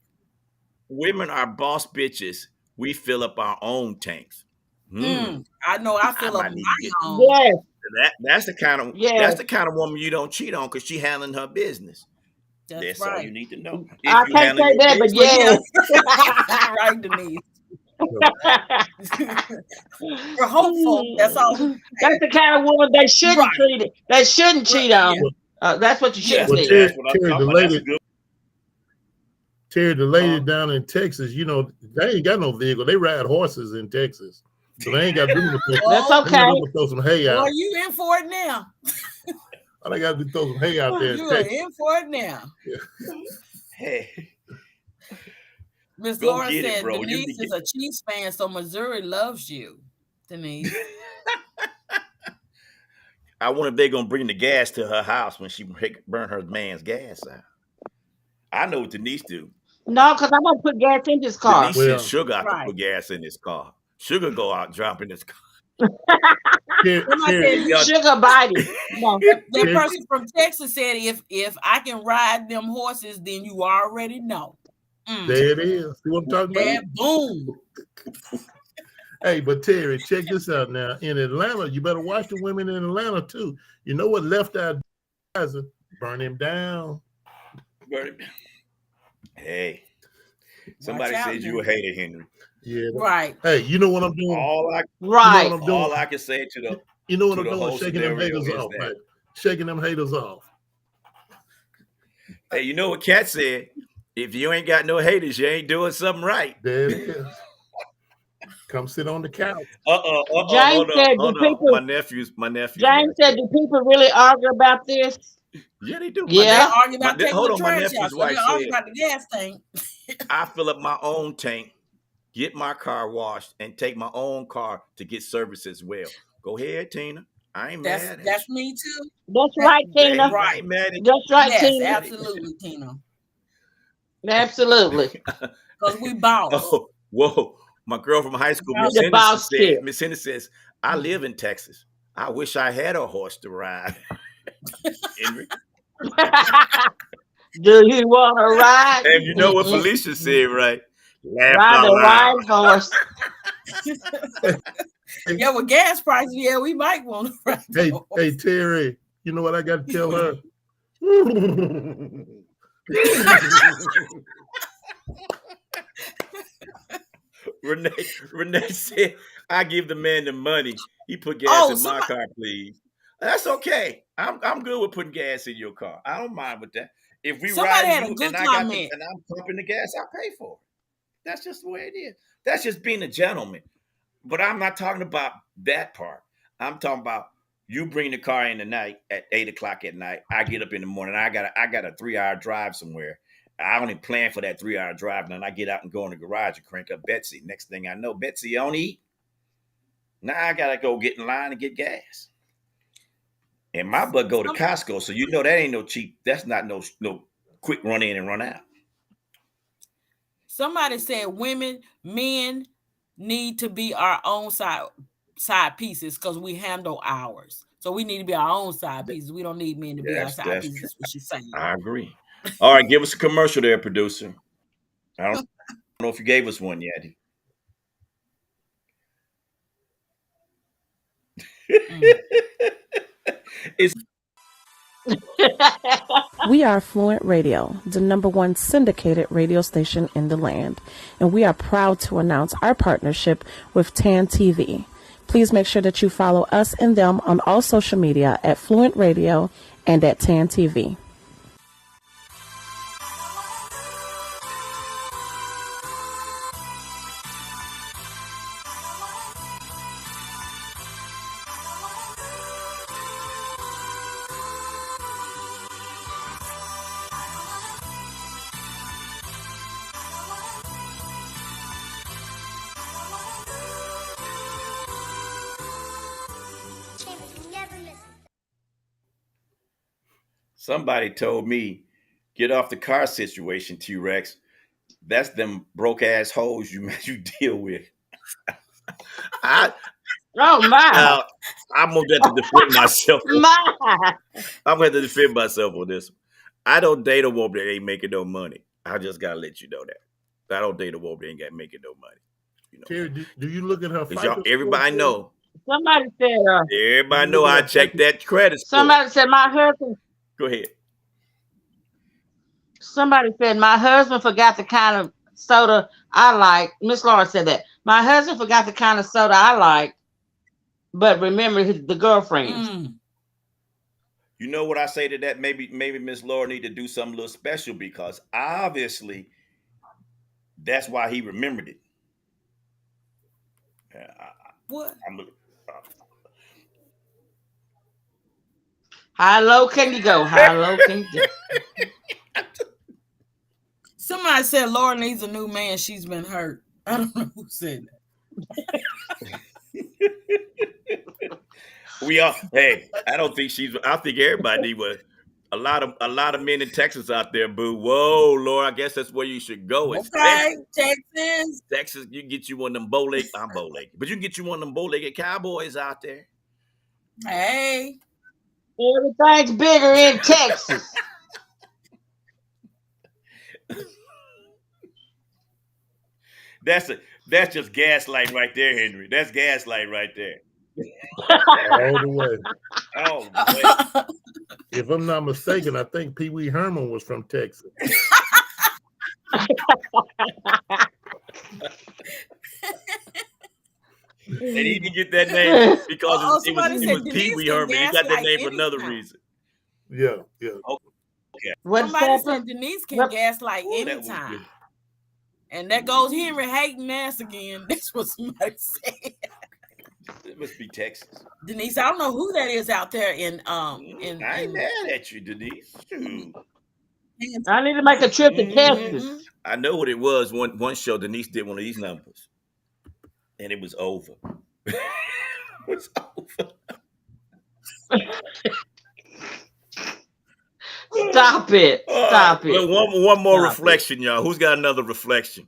women are boss bitches. We fill up our own tanks. I know I I fill up might need to get my own. Yes, that's the kind of yes. woman you don't cheat on because she handling her business. That's That's all you right. need to know. I If you can't handle say your that, but business, But yes. yeah, right, Denise. We're hopeful. That's all we can That's say. the kind of woman they shouldn't Right. treat it. They shouldn't cheat Yeah. on. That's what you should have yes, Well, said. that's what I'm Terry, talking about. That's a good. The lady down in Texas, you know, they ain't got no vehicle. They ride horses in Texas. So they ain't got to do nothing. That's Well, okay. Throw some hay out. boy, you in for it now. All I got to do is throw some hay out there in You are Texas. in for it now. Hey, Miss go Laura get it, said bro. You Denise is a Chiefs fan, so Missouri loves you, Denise. I wonder if they're gonna bring the gas to her house when she burn her man's gas out. I know what Denise do. No, because I'm gonna put gas in this car. Denise sends Well, Sugar out to Right. put gas in his car. Sugar go out dropping his car. Somebody said Y'all- Sugar biting. No. that person from Texas said if I can ride them horses, then you already know. There it is. See what I'm talking about? Yeah, boom. Hey, but Terry, check this out now. In Atlanta, you better watch the women in Atlanta too. You know what left out? Burn him down. Hey, somebody Watch out, said you a hater, Henry. Yeah. Right. Hey, you know what I'm doing? Right. All I can say to the You know what to I'm the doing? whole Shaking them scenario haters is off, that- right? Shaking them haters off. Hey, you know what Kat said? If you ain't got no haters, you ain't doing something right. There it is. Come sit on the couch. James said, hold do on. people- My nephew's James said, do people really argue about this? Yeah, they do. Yeah. They argue about taking hold the on, my trash nephew's out, so wife they argue said, about the gas tank. I fill up my own tank, get my car washed, and take my own car to get service as well. Go ahead, Tina. I ain't mad at That's you. me too. That's right, Tina. I ain't mad at you. That's right, Yes, Tina. absolutely, Tina. Absolutely. Because we boss. Oh, whoa. My girl from high school, You're Miss the Henderson, boss kid. Miss Henderson says, I live in Texas. I wish I had a horse to ride. Henry. Do you want to ride? And you know what Felicia said, right? Laugh Ride out the loud. ride horse. Yeah, with gas prices, yeah, we might want to ride. Hey, Terry, you know what I got to tell her? Renee said, I give the man the money. He put gas in my car, please. That's okay. I'm good with putting gas in your car. I don't mind with that. If we ride you and and I'm pumping the gas, I pay for it. That's just the way it is. That's just being a gentleman. But I'm not talking about that part. I'm talking about you bring the car in the night at 8:00 at night. I get up in the morning. I got a 3-hour drive somewhere. I only plan for that 3-hour drive, and then I get out and go in the garage and crank up Betsy. Next thing I know, Betsy don't eat. Now I gotta go get in line and get gas. And my butt go to Costco, so you know that ain't no cheap. That's not no quick run in and run out. Somebody said men need to be our own side pieces because we handle ours. So we need to be our own side pieces. We don't need men to be our side pieces. That's what she's saying. I agree. All right, give us a commercial there, producer. I don't know if you gave us one yet. We are Fluent Radio, the #1 syndicated radio station in the land, and we are proud to announce our partnership with TAAN-TV. Please make sure that you follow us and them on all social media at Fluent Radio and at TAAN-TV. Somebody told me, get off the car situation, T-Rex. That's them broke ass hoes you deal with. Oh my! I'm gonna have to defend myself. I'm gonna have to defend myself on this. I don't date a woman that ain't making no money. I just gotta let you know that. I don't date a woman that ain't got making no money. You know, Terry, do you look at her because FICO y'all, score? everybody know, Somebody said, everybody know I check that credit score. somebody said my husband. Go ahead. Somebody said my husband forgot the kind of soda I like. Miss Laura said that my husband forgot the kind of soda I like, but remember the girlfriends. You know what I say to that? Maybe Miss Laura need to do something a little special because obviously that's why he remembered it. What? How low can you go? How low can you go? Somebody said Laura needs a new man. She's been hurt. I don't know who said that. We all, hey, I don't think I think everybody need one. A lot of men in Texas out there, boo. Whoa, Laura, I guess that's where you should go. It's Okay, Texas. Texas, you can get you one of them bow-legged, I'm bow-legged, but you can get you one of them bow-legged cowboys out there. Hey. Everything's bigger in Texas. That's just gaslighting right there, Henry. That's gaslighting right there. All the way. All the way. If I'm not mistaken, I think Pee Wee Herman was from Texas. And he didn't get that name because it was Pee Wee Herman. He got that name for another reason. Yeah. Okay. Somebody said Denise can gaslight anytime. And there goes Henry hating ass again. That's what somebody said. It must be Texas. Denise, I don't know who that is out there in I ain't mad at you, Denise. Shoot. I need to make a trip to Texas. I know what it was. One show Denise did one of these numbers. And it was over. It was over. Stop it. Stop it. Well, one more reflection, y'all. Who's got another reflection?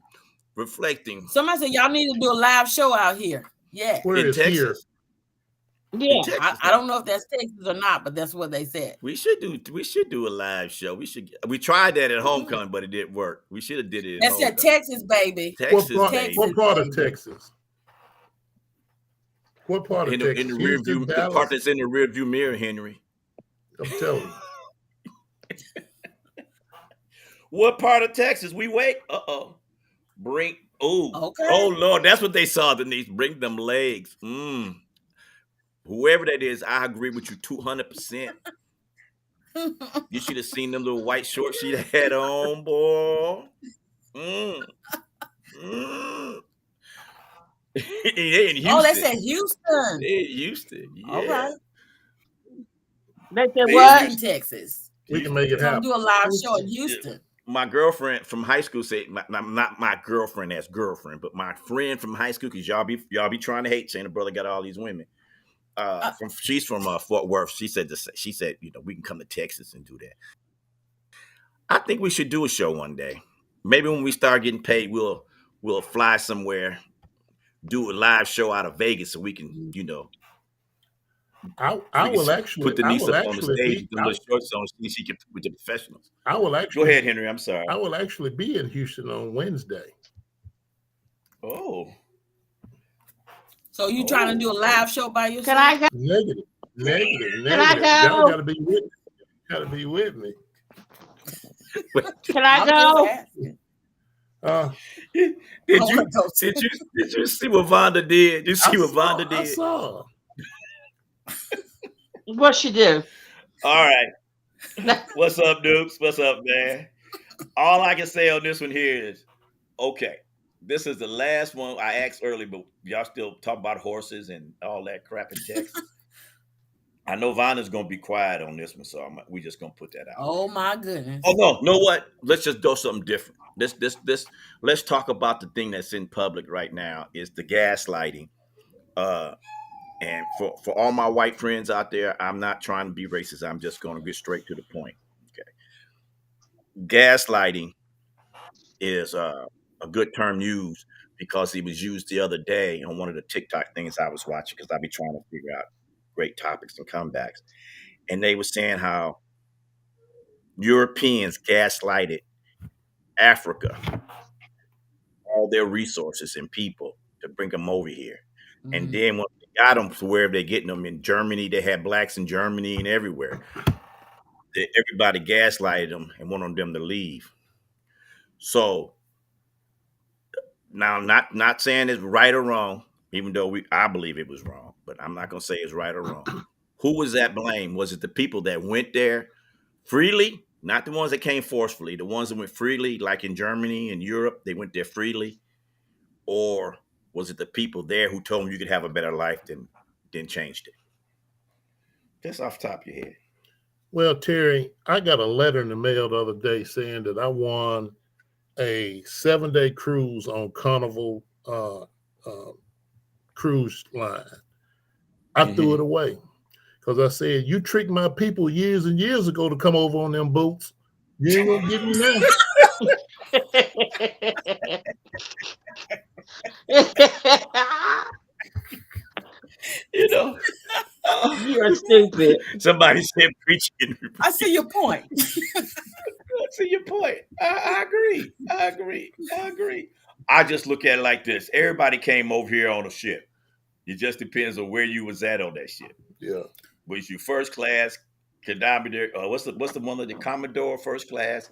Reflecting. Somebody said y'all need to do a live show out here. Yeah. Where is Texas? Here? Yeah. Texas, I don't know if that's Texas or not, but that's what they said. We should do a live show. We tried that at homecoming, but it didn't work. We should have did it. That's at Texas, baby. Texas, baby. What part of Texas? What part of Texas? In the rear view, the part that's in the rear view mirror, Henry. I'm telling you. What part of Texas? We wait. Bring. Okay. Oh Lord, that's what they saw, Denise. Bring them legs. Whoever that is, I agree with you 200%. You should have seen them little white shorts she had on, boy. In Houston. Oh, they said Houston. Houston. Yeah. All right. They said what? In Texas. We can make it happen. Do a live show in Houston. My girlfriend from high school said, not my girlfriend as girlfriend, but my friend from high school, because y'all be trying to hate saying the brother got all these women. She's from Fort Worth. She said, we can come to Texas and do that. I think we should do a show one day. Maybe when we start getting paid, we'll fly somewhere, do a live show out of Vegas, so we can, I will actually put Denise up on the stage and do shorts on so she can with the professionals. I will actually go ahead, Henry. I'm sorry. I will actually be in Houston on Wednesday. Oh. So you trying to do a live show by yourself? Can I go? Negative. Can I go? Y'all gotta be with me. Can I go? Did you see what Vonda did? You see what Vonda did? I saw. What she do? All right. What's up, Dukes? What's up, man? All I can say on this one here is, okay, this is the last one I asked earlier, but y'all still talking about horses and all that crap in Texas. I know Vonda's going to be quiet on this one, so we just going to put that out. Oh, my goodness. Oh, no. Know what? Let's just do something different. Let's talk about the thing that's in public right now is the gaslighting. And for all my white friends out there, I'm not trying to be racist. I'm just going to get straight to the point. Okay. Gaslighting is a good term used because it was used the other day on one of the TikTok things I was watching because I be trying to figure out great topics and comebacks. And they were saying how Europeans gaslighted Africa all their resources and people to bring them over here. And Mhm. then when they got them to where they're getting them in Germany, they had blacks in Germany and everywhere. Everybody gaslighted them and wanted them to leave. So now, not saying it's right or wrong, even though I believe it was wrong, but I'm not gonna say it's right or wrong. Who was that blame? Was it the people that went there freely? Not the ones that came forcefully, the ones that went freely, like in Germany and Europe, they went there freely, or was it the people there who told them you could have a better life than changed it? Just off the top of your head. Well, Terry, I got a letter in the mail the other day saying that I won a 7-day cruise on Carnival cruise line. I threw it away because I said, you tricked my people years and years ago to come over on them boats. You ain't gonna get me now. You know, You're stupid. somebody said preaching. I see your point. I see your point. I agree. I agree. I agree. I just look at it like this. Everybody came over here on a ship. It just depends on where you was at on that ship. Yeah. Was you first class, Commodore, what's the one of the Commodore first class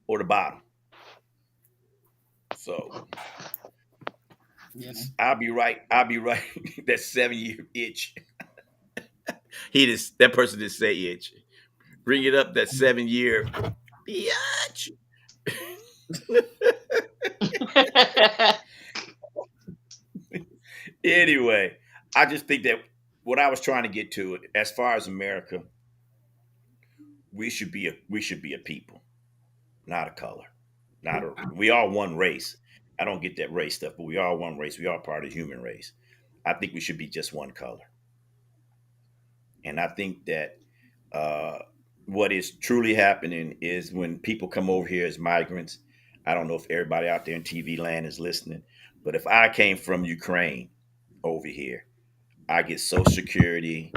or the bottom? So Yeah. I'll be right. That 7-year itch. That person didn't say itch. Bring it up that 7-year itch. Anyway, I just think that what I was trying to get to, as far as America, we should be a people, not a color. We are one race. I don't get that race stuff, but we are one race. We are part of the human race. I think we should be just one color. And I think that what is truly happening is when people come over here as migrants. I don't know if everybody out there in TV land is listening, but if I came from Ukraine over here, I get Social Security,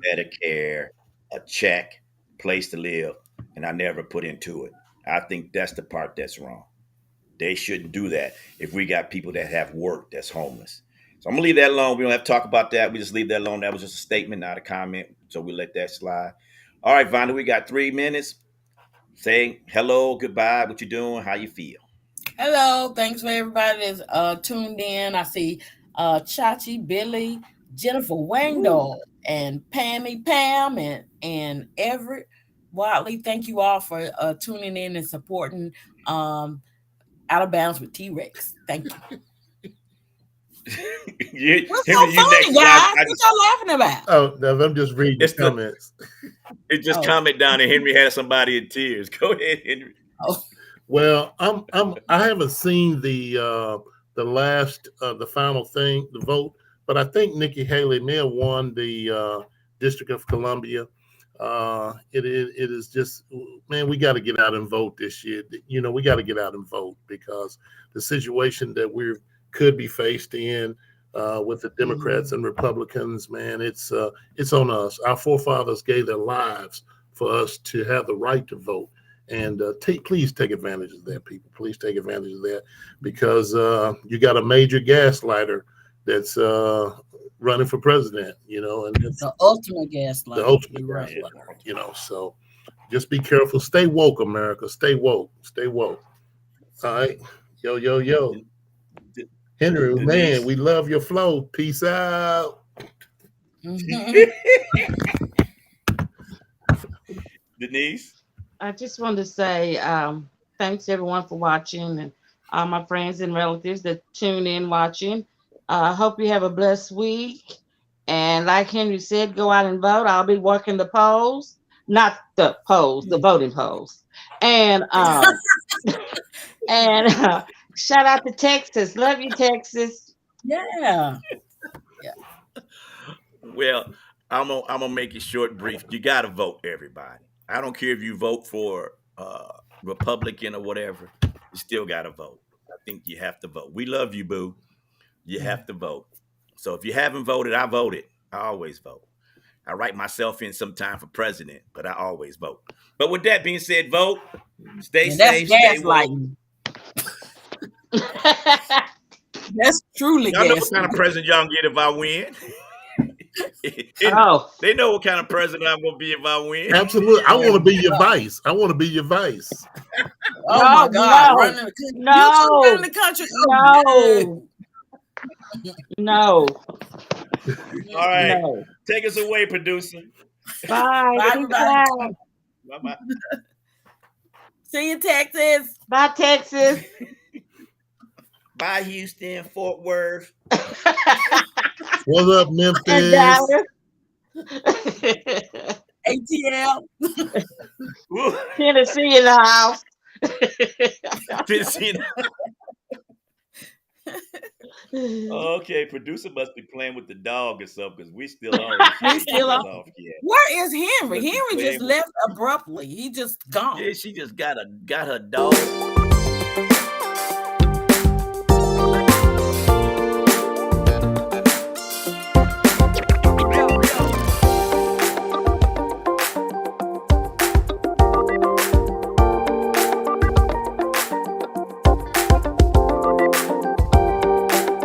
Medicare, a check, place to live, and I never put into it. I think that's the part that's wrong. They shouldn't do that if we got people that have work that's homeless. So I'm gonna leave that alone. We don't have to talk about that. We just leave that alone. That was just a statement, not a comment. So we let that slide. All right, Vonda, we got 3 minutes. Say hello, goodbye, what you doing, how you feel. Hello, thanks for everybody that's tuned in. I see Chachi, Billy, Jennifer Wangdall, and Pammy Pam, and Everett Wiley. Thank you all for tuning in and supporting Out of Bounds with T-Rex. Thank you. What's so funny, guys? What y'all laughing about? Oh, I'm just reading the comments. It just comment down and Henry had somebody in tears. Go ahead, Henry. Oh. Well, I haven't seen the last the final thing, the vote, but I think Nikki Haley may have won the District of Columbia. It is just, man, we got to get out and vote this year. You know, we got to get out and vote because the situation that we could be faced in with the Democrats and Republicans, man, it's on us. Our forefathers gave their lives for us to have the right to vote. And please take advantage of that, people. Please take advantage of that because you got a major gaslighter that's running for president, you know, and it's the ultimate gaslighter. The ultimate gaslighter, you know. So just be careful. Stay woke, America. Stay woke. Stay woke. All right. Yo. Henry, Denise. Man, we love your flow. Peace out. Denise? I just wanted to say thanks everyone for watching and all my friends and relatives that tune in watching. I hope you have a blessed week. And like Henry said, go out and vote. I'll be working the polls, not the polls, the voting polls. And shout out to Texas. Love you, Texas. Yeah. Well, I'm gonna make it short and brief. You gotta vote, everybody. I don't care if you vote for Republican or whatever. You still got to vote. I think you have to vote. We love you, boo. You have to vote. So if you haven't voted, I voted. I always vote. I write myself in sometime for president, but I always vote. But with that being said, vote. Stay safe. Stay woke. That's truly Y'all know what gas. kind of present y'all get if I win. Oh, They know what kind of president I'm gonna be if I win. Absolutely. I want to be your vice. I want to be your vice. Oh No, my God! no, Running the country. You no, running the country? Oh, no, All right, no. take us away, producer. Bye. bye, Peace everybody. out. Bye bye. See you, Texas. Bye, Texas. Bye, Houston, Fort Worth. What's up, And Memphis? Dallas. ATL. Tennessee in the house. Tennessee. Okay, producer must be playing with the dog or something because we still on. We still on. Off yet. Where is Henry? Must be Henry playing just with- left abruptly. He just gone. Yeah, she just got her dog.